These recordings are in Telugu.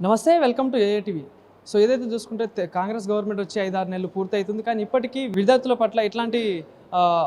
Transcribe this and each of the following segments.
నమస్తే, వెల్కమ్ టు ఏఏటీవీ. సో ఏదైతే చూసుకుంటే కాంగ్రెస్ గవర్నమెంట్ వచ్చి 5-6 నెలలు పూర్తవుతుంది, కానీ ఇప్పటికీ విద్యార్థుల పట్ల ఎట్లాంటి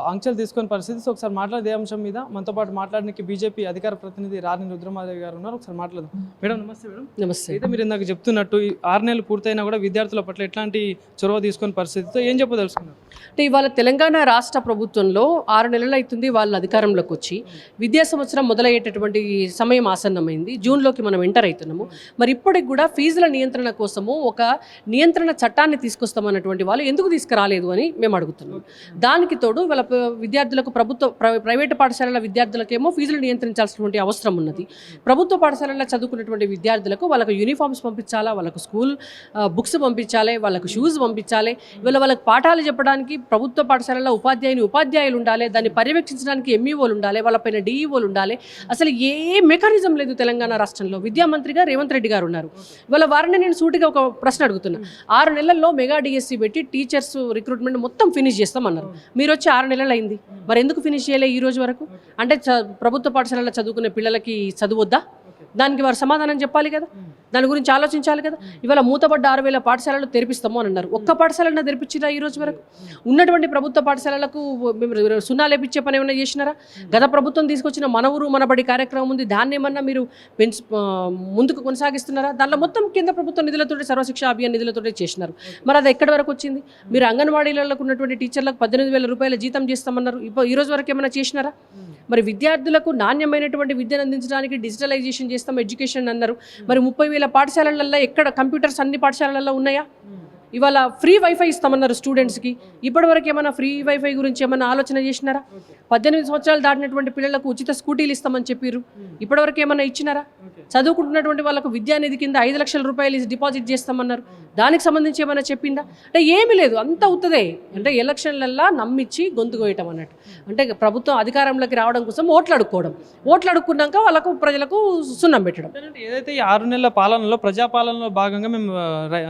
ఆంక్షలు తీసుకునే పరిస్థితి. సో ఒకసారి మాట్లాడే అంశం మీద మనతో పాటు మాట్లాడడానికి బీజేపీ అధికార ప్రతినిధి రాణి రుద్రమాదేవి గారు ఉన్నారు. ఒకసారి మాట్లాడదాం. మేడం నమస్తే. మేడం నమస్తే. అయితే మీరు ఇందాక చెప్తున్నట్టు 6 నెలలు పూర్తయినా కూడా విద్యార్థుల పట్ల ఎట్లాంటి చొరవ తీసుకునే పరిస్థితితో ఏం చెప్పదలుచుకున్నారు? అంటే ఇవాళ తెలంగాణ రాష్ట్ర ప్రభుత్వంలో 6 నెలలు అవుతుంది వాళ్ళు అధికారంలోకి వచ్చి. విద్యా సంవత్సరం మొదలయ్యేటటువంటి సమయం ఆసన్నమైంది. జూన్లోకి మనం ఎంటర్ అవుతున్నాము. మరి ఇప్పటికి కూడా ఫీజుల నియంత్రణ కోసము ఒక నియంత్రణ చట్టాన్ని తీసుకొస్తామన్నటువంటి వాళ్ళు ఎందుకు తీసుకురాలేదు అని మేము అడుగుతున్నాం. దానికి తోడు వాళ్ళ విద్యార్థులకు ప్రైవేటు పాఠశాలల విద్యార్థులకేమో ఫీజులు నియంత్రించాల్సినటువంటి అవసరం ఉన్నది. ప్రభుత్వ పాఠశాలల్లో చదువుకున్నటువంటి విద్యార్థులకు వాళ్ళకు యూనిఫామ్స్ పంపించాలా, వాళ్ళకు స్కూల్ బుక్స్ పంపించాలి, వాళ్ళకు షూస్ పంపించాలి. వాళ్ళకి పాఠాలు చెప్పడానికి ప్రభుత్వ పాఠశాలల్లో ఉపాధ్యాయులు ఉండాలి, దాన్ని పర్యవేక్షించడానికి ఎంఈఓలు ఉండాలి, వాళ్ళపైన డిఈఓలు ఉండాలి. అసలు ఏ మెకానిజం లేదు తెలంగాణ రాష్ట్రంలో. విద్యామంత్రిగా రేవంత్ రెడ్డి గారు ఉన్నారు. ఇవాళ వారిని నేను సూటిగా ఒక ప్రశ్న అడుగుతున్నా. 6 నెలల్లో మెగా డిఎస్సి పెట్టి టీచర్స్ రిక్రూట్మెంట్ మొత్తం ఫినిష్ చేస్తామన్నారు. మీరు వచ్చి 6 నెలలు అయింది, మరి ఎందుకు ఫినిష్ చేయలే ఈ రోజు వరకు? అంటే ప్రభుత్వ పాఠశాలలో చదువుకునే పిల్లలకి చదువొద్దా? దానికి వారు సమాధానం చెప్పాలి కదా, దాని గురించి ఆలోచించాలి కదా. ఇవాళ మూతపడ్డ 6,000 పాఠశాలలు తెరిపిస్తాము అని అన్నారు. ఒక్క పాఠశాలన్నా తెరిపించిరా ఈ రోజు వరకు? ఉన్నటువంటి ప్రభుత్వ పాఠశాలలకు సున్నా లేపించే పని ఏమైనా చేసినారా? గత ప్రభుత్వం తీసుకొచ్చిన మన ఊరు మనబడి కార్యక్రమం ఉంది, దాన్ని ఏమన్నా మీరు ముందుకు కొనసాగిస్తున్నారా? దాంట్లో మొత్తం కేంద్ర ప్రభుత్వ నిధులతోటి సర్వశిక్ష అభియాన్ నిధులతోటి చేసినారు. మరి అది ఎక్కడి వరకు వచ్చింది? మీరు అంగన్వాడీలకు ఉన్నటువంటి టీచర్లకు 18,000 రూపాయల జీతం చేస్తామన్నారు. ఈ రోజు వరకు ఏమైనా చేసినారా? మరి విద్యార్థులకు నాణ్యమైనటువంటి విద్యను అందించడానికి డిజిటలైజేషన్ చేస్తాం, ఎడ్యుకేషన్ అన్నారు. మరి 30,000 పాఠశాలలలో ఎక్కడ కంప్యూటర్స్ అన్ని పాఠశాలల్లో ఉన్నాయా? ఇవాళ ఫ్రీ వైఫై ఇస్తామన్నారు స్టూడెంట్స్కి. ఇప్పటివరకు ఏమైనా ఫ్రీ వైఫై గురించి ఏమైనా ఆలోచన చేసినారా? 18 సంవత్సరాలు దాటినటువంటి పిల్లలకు ఉచిత స్కూటీలు ఇస్తామని చెప్పారు. ఇప్పటివరకు ఏమైనా ఇచ్చినారా? చదువుకుంటున్నటువంటి వాళ్ళకు విద్యానిధి కింద 5 లక్షల రూపాయలు డిపాజిట్ చేస్తామన్నారు. దానికి సంబంధించి ఏమైనా చెప్పిందా? అంటే ఏమీ లేదు, అంత అవుతుందే. అంటే ఎలక్షన్లల్లా నమ్మించి గొంతు కోయటం అన్నట్టు. అంటే ప్రభుత్వం అధికారంలోకి రావడం కోసం ఓట్లు అడుక్కున్నాక వాళ్ళకు ప్రజలకు సున్నం పెట్టడం. ఏదైతే ఈ 6 నెలల పాలనలో ప్రజాపాలనలో భాగంగా మేము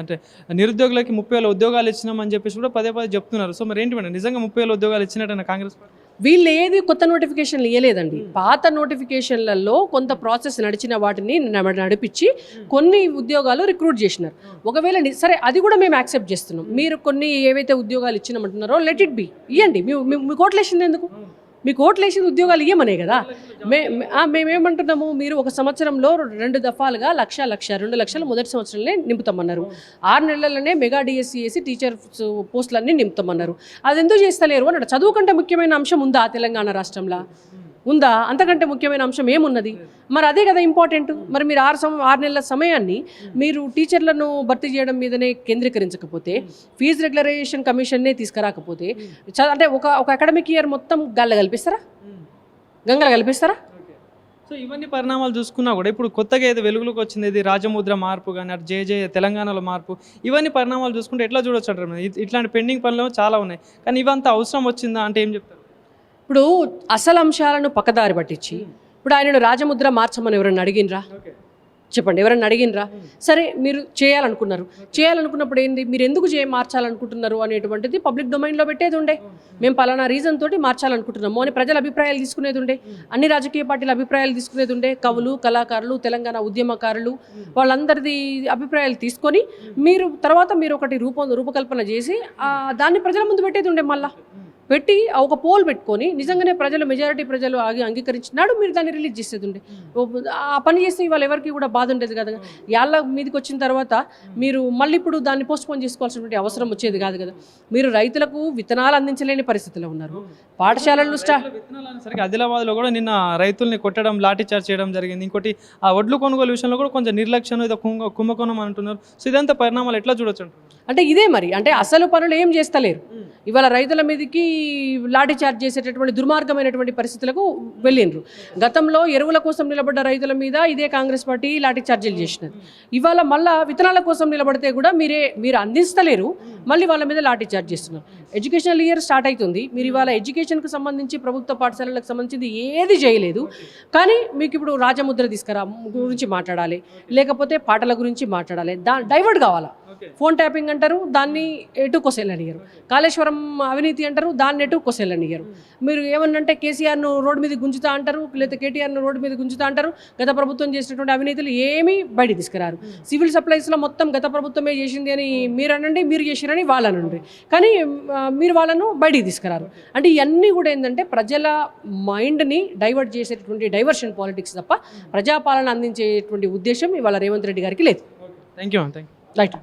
అంటే నిరుద్యోగులకి 30,000 ఉద్యోగాలు ఇచ్చినామని చెప్పేసి కూడా పదే చెప్తున్నారు. సో మరి ఏంటి మేడం, నిజంగా 30,000 ఉద్యోగాలు ఇచ్చినట్టయినా కాంగ్రెస్ వీళ్ళు ఏది కొత్త నోటిఫికేషన్లు ఇవ్వలేదండి. పాత నోటిఫికేషన్లలో కొంత ప్రాసెస్ నడిచిన వాటిని నడిపించి కొన్ని ఉద్యోగాలు రిక్రూట్ చేసినారు. ఒకవేళ సరే, అది కూడా మేము యాక్సెప్ట్ చేస్తున్నాం. మీరు కొన్ని ఏవైతే ఉద్యోగాలు ఇచ్చినామంటున్నారో లెట్ ఇట్ బి, ఇవ్వండి. మీకు ఓట్లు వేసింది ఎందుకు? మీకు ఓట్లు వేసింది ఉద్యోగాలు ఇవ్వమనే కదా. మేమేమంటున్నాము, మీరు ఒక సంవత్సరంలో 2 దఫాలుగా 1,00,000 2 లక్షలు మొదటి సంవత్సరంలో నింపుతామన్నారు. 6 నెలలనే మెగా డిఎస్సి వేసి టీచర్ పోస్టులన్నీ నింపుతామన్నారు. అది ఎందుకు చేస్తలేరు అన్నాడు. చదువు కంటే ముఖ్యమైన అంశం ఉందా తెలంగాణ రాష్ట్రంలో? ఉందా? అంతకంటే ముఖ్యమైన అంశం ఏమున్నది? మరి అదే కదా ఇంపార్టెంట్. మరి మీరు 6 నెలల సమయాన్ని మీరు టీచర్లను భర్తీ చేయడం మీదనే కేంద్రీకరించకపోతే, ఫీజు రెగ్యులరైజేషన్ కమిషన్నే తీసుకురాకపోతే, అంటే ఒక అకాడమిక్ ఇయర్ మొత్తం గంగలు కల్పిస్తారా? సో ఇవన్నీ పరిణామాలు చూసుకున్నా కూడా ఇప్పుడు కొత్తగా ఏదో వెలుగులోకి వచ్చింది, ఇది రాజముద్ర మార్పు కానీ అటు జేజే తెలంగాణలో మార్పు, ఇవన్నీ పరిణామాలు చూసుకుంటే ఎట్లా చూడొచ్చు అంటారు? ఇట్లాంటి పెండింగ్ పనులు చాలా ఉన్నాయి, కానీ ఇవంతా అవసరం వచ్చిందా అంటే ఏం చెప్తారు? ఇప్పుడు అసలు అంశాలను పక్కదారి పట్టించి, ఇప్పుడు ఆయనను రాజముద్ర మార్చమని ఎవరన్నా అడిగినరా? చెప్పండి, ఎవరన్నా అడిగినరా? సరే, మీరు చేయాలనుకున్నప్పుడు ఏంది, మీరు ఎందుకు మార్చాలనుకుంటున్నారు అనేటువంటిది పబ్లిక్ డొమైన్లో పెట్టేది ఉండే. మేము పలానా రీజన్ తోటి మార్చాలనుకుంటున్నాము అని ప్రజల అభిప్రాయాలు తీసుకునేది ఉండే. అన్ని రాజకీయ పార్టీల అభిప్రాయాలు తీసుకునేది ఉండే. కవులు, కళాకారులు, తెలంగాణ ఉద్యమకారులు, వాళ్ళందరిది అభిప్రాయాలు తీసుకొని మీరు ఒకటి రూపకల్పన చేసి దాన్ని ప్రజల ముందు పెట్టేది ఉండే. మళ్ళా పెట్టి ఒక పోల్ పెట్టుకొని నిజంగానే మెజారిటీ ప్రజలు అంగీకరించినాడు, మీరు దాన్ని రిలీజ్ చేసేది ఉండే. ఆ పని చేస్తే ఇవాళ ఎవరికి కూడా బాధ ఉండేది కదా. యాళ్ళ మీదకి వచ్చిన తర్వాత మీరు మళ్ళీ ఇప్పుడు దాన్ని పోస్ట్పోన్ చేసుకోవాల్సినటువంటి అవసరం వచ్చేది కాదు కదా. మీరు రైతులకు విత్తనాలు అందించలేని పరిస్థితిలో ఉన్నారు. పాఠశాలలు సరిగ్గా ఆదిలాబాద్లో కూడా నిన్న రైతుల్ని కొట్టడం, లాఠీ చార్జ్ చేయడం జరిగింది. ఇంకోటి ఆ వడ్లు కొనుగోలు విషయంలో కూడా కొంచెం నిర్లక్ష్యం, ఇదో కుంభకోణం అంటున్నారు. సో ఇదంతా పరిణామాలు ఎట్లా చూడొచ్చు అంటే ఇదే మరి. అంటే అసలు పనులు ఏం చేస్తలేరు. ఇవాళ రైతుల మీదకి లాఠీ చార్జ్ చేసేటటువంటి దుర్మార్గమైనటువంటి పరిస్థితులకు వెళ్ళిండ్రు. గతంలో ఎరువుల కోసం నిలబడ్డ రైతుల మీద ఇదే కాంగ్రెస్ పార్టీ లాఠీ చార్జీలు చేసినది. ఇవాళ మళ్ళా విత్తనాల కోసం నిలబడితే కూడా మీరు అందిస్తలేరు, మళ్ళీ వాళ్ళ మీద లాఠీ చార్జ్ చేస్తున్నారు. ఎడ్యుకేషనల్ ఇయర్ స్టార్ట్ అవుతుంది. మీరు ఇవాళ ఎడ్యుకేషన్కు సంబంధించి ప్రభుత్వ పాఠశాలలకు సంబంధించింది ఏది చేయలేదు. కానీ మీకు ఇప్పుడు రాజముద్ర గురించి మాట్లాడాలి, లేకపోతే పాటల గురించి మాట్లాడాలి, డైవర్ట్ కావాలా. ఫోన్ ట్యాపింగ్ అంటే అంటారు, దాన్ని ఎటు కొసేలనియరు. కాళేశ్వరం అవినీతి అంటారు, దాన్ని ఎటు కొసేలనియరు. మీరు ఏమన్నంటే కేసీఆర్ను రోడ్డు మీద గుంజుతా అంటారు, లేదా కేటీఆర్ను రోడ్డు మీద గుంజుతా అంటారు. గత ప్రభుత్వం చేసినటువంటి అవినీతులు ఏమీ బయట తీసుకురారు. సివిల్ సప్లైస్లో మొత్తం గత ప్రభుత్వమే చేసింది అని మీరు అనండి, మీరు చేసిరని వాళ్ళనండి, కానీ మీరు వాళ్ళను బయటికి తీసుకురారు. అంటే ఇవన్నీ కూడా ఏంటంటే ప్రజల మైండ్ని డైవర్ట్ చేసేటువంటి డైవర్షన్ పాలిటిక్స్ తప్ప ప్రజాపాలన అందించేటువంటి ఉద్దేశం ఇవాళ రేవంత్ రెడ్డి గారికి లేదు. Thank you. రైట్.